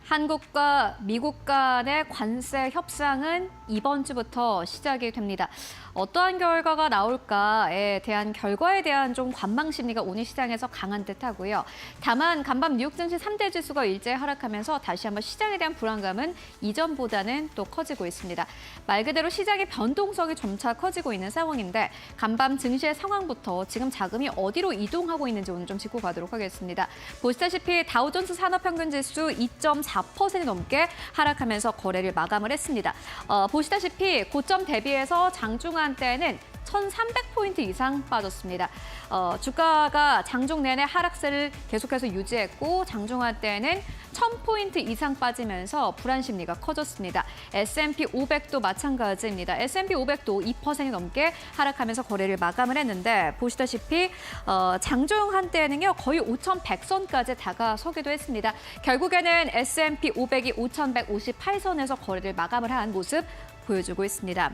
한국과 미국 간의 관세 협상은 이번 주부터 시작이 됩니다. 어떠한 결과가 나올까에 대한 결과에 대한 좀 관망 심리가 오늘 시장에서 강한 듯하고요. 다만 간밤 뉴욕 증시 3대 지수가 일제히 하락하면서 다시 한번 시장에 대한 불안감은 이전보다는 또 커지고 있습니다. 말 그대로 시장의 변동성이 점차 커지고 있는 상황인데 간밤 증시의 상황부터 지금 자금이 어디로 이동하고 있는지 오늘 좀 짚고 가도록 하겠습니다. 보시다시피 다우존스 산업평균지수 2.4% 넘게 하락하면서 거래를 마감을 했습니다. 보시다시피 고점 대비해서 장중한 때는 1,300포인트 이상 빠졌습니다. 주가가 장중 내내 하락세를 계속해서 유지했고 장중한 때는 1,000포인트 이상 빠지면서 불안 심리가 커졌습니다. S&P 500도 마찬가지입니다. S&P 500도 2% 넘게 하락하면서 거래를 마감을 했는데 보시다시피 장중 한때는요 거의 5,100선까지 다가서기도 했습니다. 결국에는 S&P 500이 5,158선에서 거래를 마감을 한 모습 보여주고 있습니다.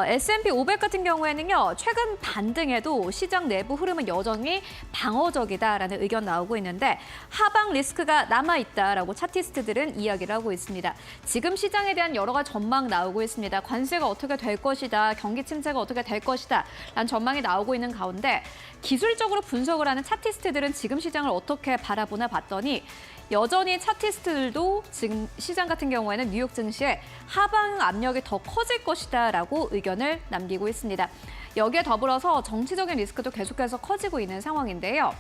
S&P 500 같은 경우에는요, 최근 반등에도 시장 내부 흐름은 여전히 방어적이다라는 의견 나오고 있는데 하방 리스크가 남아있다라고 차티스트들은 이야기를 하고 있습니다. 지금 시장에 대한 여러 가지 전망 나오고 있습니다. 관세가 어떻게 될 것이다, 경기 침체가 어떻게 될 것이다 라는 전망이 나오고 있는 가운데 기술적으로 분석을 하는 차티스트들은 지금 시장을 어떻게 바라보나 봤더니 여전히 차티스트들도 지금 시장 같은 경우에는 뉴욕 증시에 하방 압력이 더 커질 것이다라고 의견을 남기고 있습니다. 여기에 더불어서 정치적인 리스크도 계속해서 커지고 있는 상황인데요.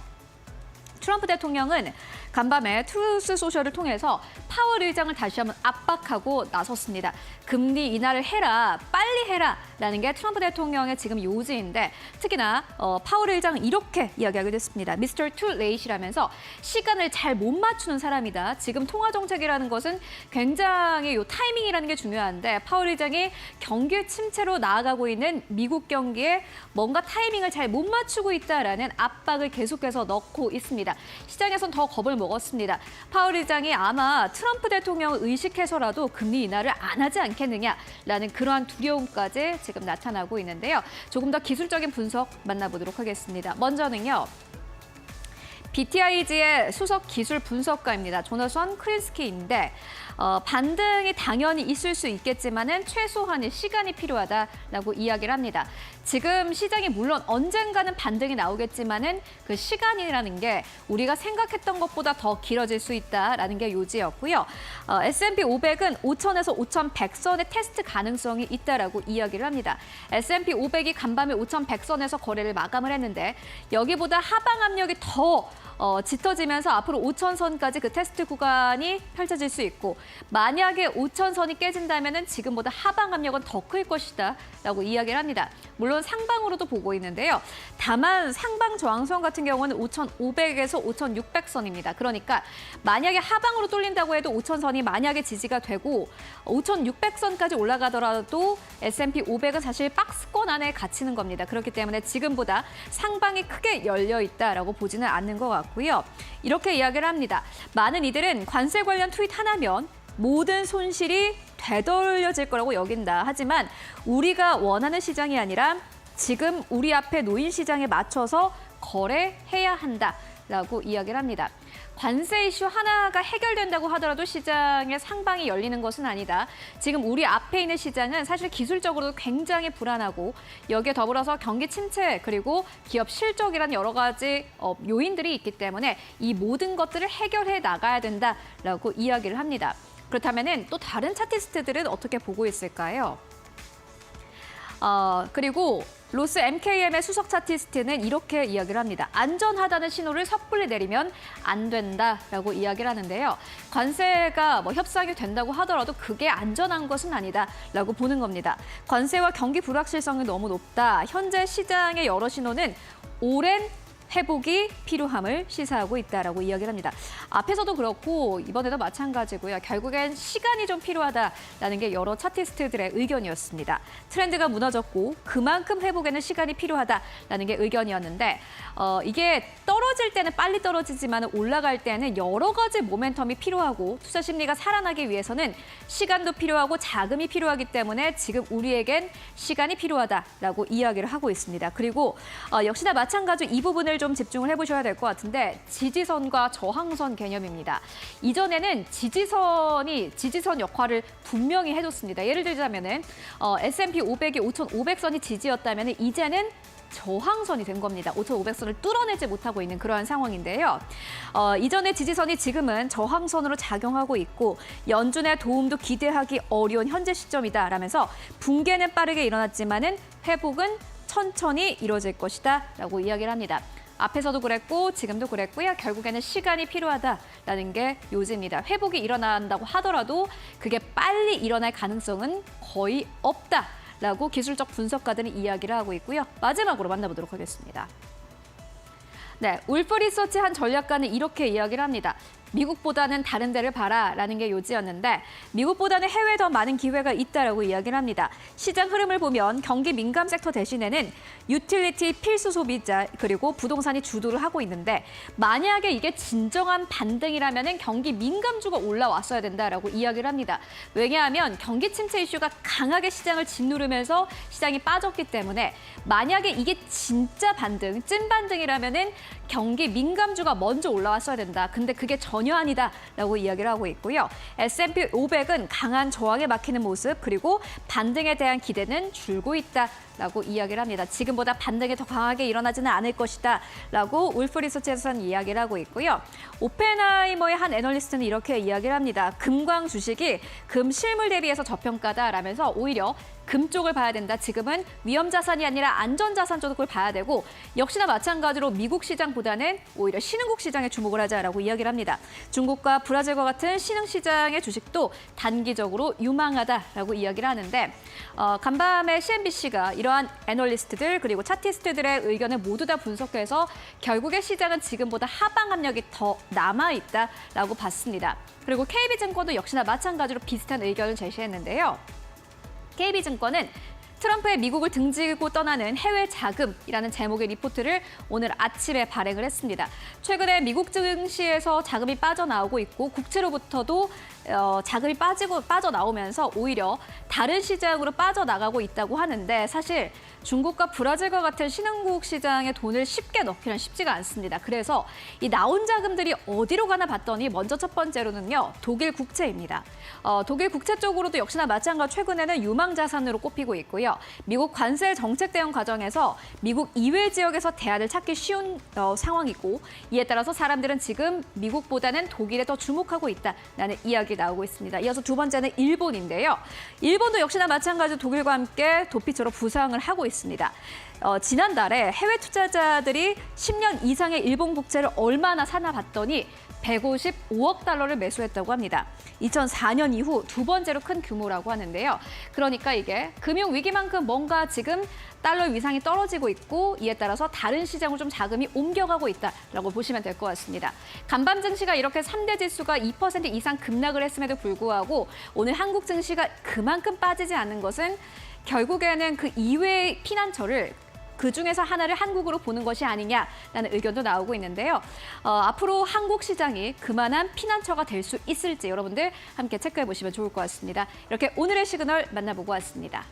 트럼프 대통령은 간밤에 트루스 소셜을 통해서 파월 의장을 다시 한번 압박하고 나섰습니다. 금리 인하를 해라, 빨리 해라라는 게 트럼프 대통령의 지금 요지인데 특히나 파월 의장은 이렇게 이야기하기도 했습니다. 미스터 투 레이시라면서 시간을 잘 못 맞추는 사람이다. 지금 통화 정책이라는 것은 굉장히 타이밍이라는 게 중요한데 파월 의장이 경기 침체로 나아가고 있는 미국 경기에 뭔가 타이밍을 잘 못 맞추고 있다라는 압박을 계속해서 넣고 있습니다. 시장에선 더 겁을 먹었습니다. 파월 의장이 아마 트럼프 대통령을 의식해서라도 금리 인하를 안 하지 않겠느냐라는 그러한 두려움까지 지금 나타나고 있는데요. 조금 더 기술적인 분석 만나보도록 하겠습니다. 먼저는요. BTIG의 수석 기술 분석가입니다. 조너선 크린스키인데 반등이 당연히 있을 수 있겠지만은 최소한의 시간이 필요하다라고 이야기를 합니다. 지금 시장이 물론 언젠가는 반등이 나오겠지만은 그 시간이라는 게 우리가 생각했던 것보다 더 길어질 수 있다라는 게 요지였고요. S&P 500은 5,000에서 5,100선의 테스트 가능성이 있다라고 이야기를 합니다. S&P 500이 간밤에 5,100선에서 거래를 마감을 했는데 여기보다 하방 압력이 더 짙어지면서 앞으로 5,000선까지 그 테스트 구간이 펼쳐질 수 있고 만약에 5,000선이 깨진다면 지금보다 하방 압력은 더 클 것이다라고 이야기를 합니다. 물론 상방으로도 보고 있는데요. 다만 상방 저항선 같은 경우는 5,500에서 5,600선입니다. 그러니까 만약에 하방으로 뚫린다고 해도 5,000선이 만약에 지지가 되고 5,600선까지 올라가더라도 S&P 500은 사실 박스권 안에 갇히는 겁니다. 그렇기 때문에 지금보다 상방이 크게 열려 있다라고 보지는 않는 것 같고요. 이렇게 이야기를 합니다. 많은 이들은 관세 관련 트윗 하나면 모든 손실이 되돌려질 거라고 여긴다. 하지만 우리가 원하는 시장이 아니라 지금 우리 앞에 놓인 시장에 맞춰서 거래해야 한다라고 이야기를 합니다. 관세 이슈 하나가 해결된다고 하더라도 시장의 상방이 열리는 것은 아니다. 지금 우리 앞에 있는 시장은 사실 기술적으로도 굉장히 불안하고 여기에 더불어서 경기 침체 그리고 기업 실적이라는 여러 가지 요인들이 있기 때문에 이 모든 것들을 해결해 나가야 된다라고 이야기를 합니다. 그렇다면 또 다른 차티스트들은 어떻게 보고 있을까요? 그리고 로스 MKM의 수석 차티스트는 이렇게 이야기를 합니다. 안전하다는 신호를 섣불리 내리면 안 된다라고 이야기를 하는데요. 관세가 협상이 된다고 하더라도 그게 안전한 것은 아니다라고 보는 겁니다. 관세와 경기 불확실성이 너무 높다. 현재 시장의 여러 신호는 오랜 회복이 필요함을 시사하고 있다라고 이야기를 합니다. 앞에서도 그렇고 이번에도 마찬가지고요. 결국엔 시간이 좀 필요하다라는 게 여러 차티스트들의 의견이었습니다. 트렌드가 무너졌고 그만큼 회복에는 시간이 필요하다라는 게 의견이었는데 이게 떨어질 때는 빨리 떨어지지만 올라갈 때는 여러 가지 모멘텀이 필요하고 투자 심리가 살아나기 위해서는 시간도 필요하고 자금이 필요하기 때문에 지금 우리에겐 시간이 필요하다라고 이야기를 하고 있습니다. 그리고 역시나 마찬가지로 이 부분을 좀 집중을 해보셔야 될 것 같은데 지지선과 저항선 개념입니다. 이전에는 지지선 역할을 분명히 해줬습니다. 예를 들자면은 S&P 500이 5,500선이 지지였다면 이제는 저항선이 된 겁니다. 5,500선을 뚫어내지 못하고 있는 그러한 상황인데요. 이전의 지지선이 지금은 저항선으로 작용하고 있고 연준의 도움도 기대하기 어려운 현재 시점이다라면서 붕괴는 빠르게 일어났지만은 회복은 천천히 이루어질 것이다 라고 이야기를 합니다. 앞에서도 그랬고 지금도 그랬고요. 결국에는 시간이 필요하다라는 게 요지입니다. 회복이 일어난다고 하더라도 그게 빨리 일어날 가능성은 거의 없다라고 기술적 분석가들은 이야기를 하고 있고요. 마지막으로 만나보도록 하겠습니다. 네, 울프 리서치 한 전략가는 이렇게 이야기를 합니다. 미국보다는 다른 데를 봐라라는 게 요지였는데 미국보다는 해외에 더 많은 기회가 있다라고 이야기를 합니다. 시장 흐름을 보면 경기 민감 섹터 대신에는 유틸리티 필수 소비자 그리고 부동산이 주도를 하고 있는데 만약에 이게 진정한 반등이라면 경기 민감주가 올라왔어야 된다라고 이야기를 합니다. 왜냐하면 경기 침체 이슈가 강하게 시장을 짓누르면서 시장이 빠졌기 때문에 만약에 이게 진짜 반등, 찐 반등이라면은 경기 민감주가 먼저 올라왔어야 된다. 근데 그게 전혀 아니다라고 이야기를 하고 있고요. S&P 500은 강한 저항에 막히는 모습 그리고 반등에 대한 기대는 줄고 있다라고 이야기를 합니다. 지금보다 반등이 더 강하게 일어나지는 않을 것이다라고 울프 리서치에서는 이야기를 하고 있고요. 오펜하이머의 한 애널리스트는 이렇게 이야기를 합니다. 금광 주식이 금 실물 대비해서 저평가다라면서 오히려 금 쪽을 봐야 된다. 지금은 위험 자산이 아니라 안전 자산 쪽을 봐야 되고 역시나 마찬가지로 미국 시장보다는 오히려 신흥국 시장에 주목을 하자라고 이야기를 합니다. 중국과 브라질과 같은 신흥 시장의 주식도 단기적으로 유망하다라고 이야기를 하는데 간밤에 CNBC가 이러한 애널리스트들 그리고 차티스트들의 의견을 모두 다 분석해서 결국에 시장은 지금보다 하방 압력이 더 남아있다라고 봤습니다. 그리고 KB증권도 역시나 마찬가지로 비슷한 의견을 제시했는데요. KB증권은 트럼프의 미국을 등지고 떠나는 해외 자금이라는 제목의 리포트를 오늘 아침에 발행을 했습니다. 최근에 미국 증시에서 자금이 빠져나오고 있고 국채로부터도 자금이 빠져나오면서 오히려 다른 시장으로 빠져나가고 있다고 하는데 사실 중국과 브라질과 같은 신흥국 시장에 돈을 쉽게 넣기는 쉽지가 않습니다. 그래서 이 나온 자금들이 어디로 가나 봤더니 먼저 첫 번째로는요. 독일 국채입니다. 독일 국채 쪽으로도 역시나 마찬가지로 최근에는 유망 자산으로 꼽히고 있고요. 미국 관세 정책 대응 과정에서 미국 이외 지역에서 대안을 찾기 쉬운 상황이고 이에 따라서 사람들은 지금 미국보다는 독일에 더 주목하고 있다라는 이야기 나오고 있습니다. 이어서 두 번째는 일본인데요. 일본도 역시나 마찬가지로 독일과 함께 도피처로 부상을 하고 있습니다. 지난달에 해외 투자자들이 10년 이상의 일본 국채를 얼마나 사나 봤더니 155억 달러를 매수했다고 합니다. 2004년 이후 두 번째로 큰 규모라고 하는데요. 그러니까 이게 금융위기만큼 뭔가 지금 달러 위상이 떨어지고 있고 이에 따라서 다른 시장으로 좀 자금이 옮겨가고 있다라고 보시면 될 것 같습니다. 간밤 증시가 이렇게 3대 지수가 2% 이상 급락을 했음에도 불구하고 오늘 한국 증시가 그만큼 빠지지 않는 것은 결국에는 그 이외의 피난처를 그중에서 하나를 한국으로 보는 것이 아니냐라는 의견도 나오고 있는데요. 앞으로 한국 시장이 그만한 피난처가 될 수 있을지 여러분들 함께 체크해 보시면 좋을 것 같습니다. 이렇게 오늘의 시그널 만나보고 왔습니다.